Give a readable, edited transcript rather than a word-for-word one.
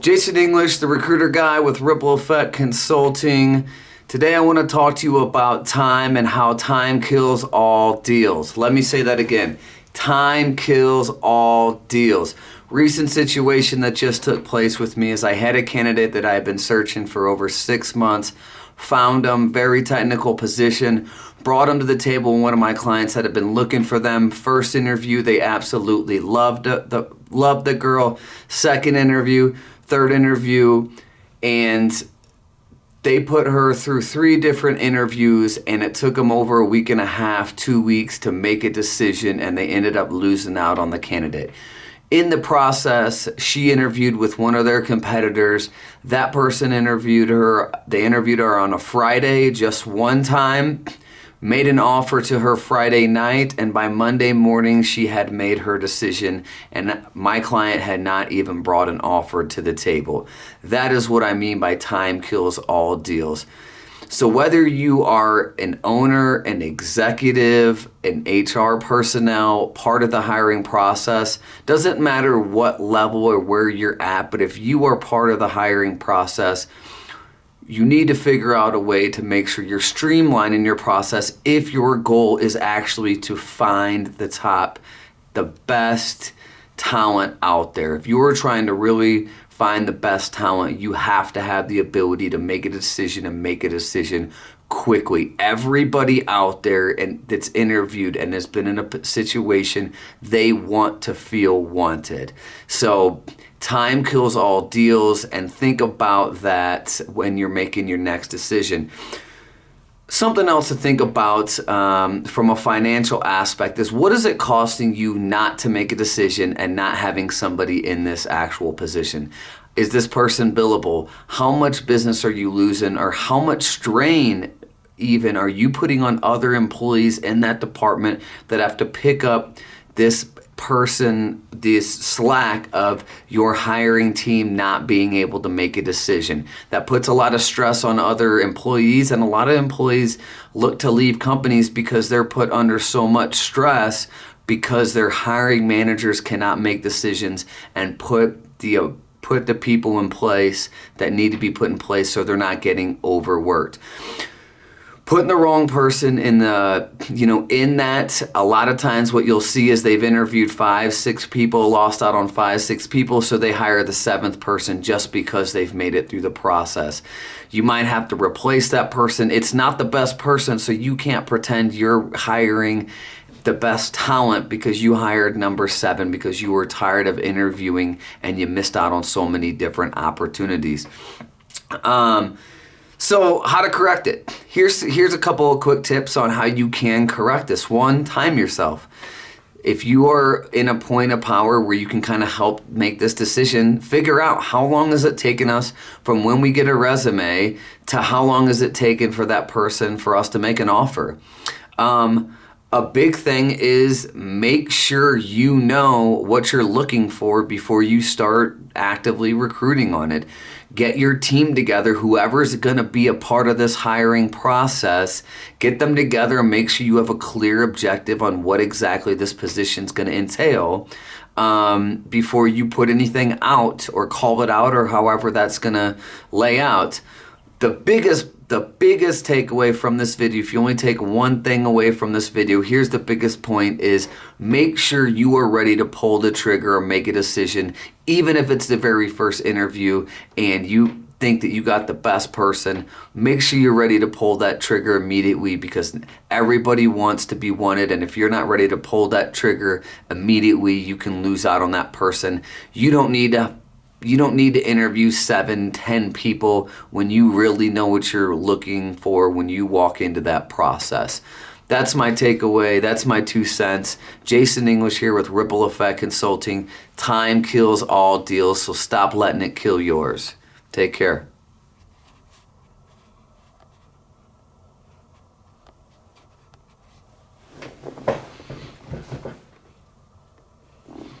Jason English, the recruiter guy with Ripple Effect Consulting. Today I want to talk to you about time and how time kills all deals. Let me say that again. Time kills all deals. Recent situation that just took place with me is I had a candidate that I had been searching for over 6 months, found them, very technical position, brought them to the table. One of my clients that had been looking for them. First interview, they absolutely loved the girl. Second interview, third interview, and they put her through 3 different interviews, and it took them over a week and a half, 2 weeks to make a decision, and they ended up losing out on the candidate. In the process, she interviewed with one of their competitors. That person interviewed her. They interviewed her on a Friday just one time, made an offer to her Friday night, and by Monday morning she had made her decision, and my client had not even brought an offer to the table. That is what I mean by time kills all deals. So whether you are an owner, an executive, an HR personnel, part of the hiring process, doesn't matter what level or where you're at, but if you are part of the hiring process, you need to figure out a way to make sure you're streamlining your process if your goal is actually to find the best talent out there. If you are trying to really find the best talent, you have to have the ability to make a decision and make a decision quickly. Everybody out there and that's interviewed and has been in a situation, they want to feel wanted. So time kills all deals, and think about that when you're making your next decision. Something else to think about from a financial aspect is, what is it costing you not to make a decision and not having somebody in this actual position? Is this person billable? How much business are you losing, or how much strain even are you putting on other employees in that department that have to pick up this slack of your hiring team not being able to make a decision? That puts a lot of stress on other employees, and a lot of employees look to leave companies because they're put under so much stress because their hiring managers cannot make decisions and put the people in place that need to be put in place so they're not getting overworked. Putting the wrong person in that, a lot of times what you'll see is they've interviewed 5, 6 people, lost out on 5, 6 people, so they hire the 7th person just because they've made it through the process. You might have to replace that person. It's not the best person, so you can't pretend you're hiring the best talent because you hired number 7 because you were tired of interviewing and you missed out on so many different opportunities. So how to correct it? Here's a couple of quick tips on how you can correct this. 1, time yourself. If you are in a point of power where you can kind of help make this decision, figure out how long is it taking us from when we get a resume to how long is it taking for that person for us to make an offer. A big thing is make sure you know what you're looking for before you start actively recruiting on it. Get your team together, whoever's going to be a part of this hiring process, get them together and make sure you have a clear objective on what exactly this position's going to entail before you put anything out or call it out or however that's going to lay out. The biggest takeaway from this video, if you only take one thing away from this video, here's the biggest point, is make sure you are ready to pull the trigger or make a decision, even if it's the very first interview and you think that you got the best person. Make sure you're ready to pull that trigger immediately, because everybody wants to be wanted, and if you're not ready to pull that trigger immediately, you can lose out on that person. You don't need to interview 7, 10 people when you really know what you're looking for when you walk into that process. That's my takeaway. That's my 2 cents. Jason English here with Ripple Effect Consulting. Time kills all deals, so stop letting it kill yours. Take care.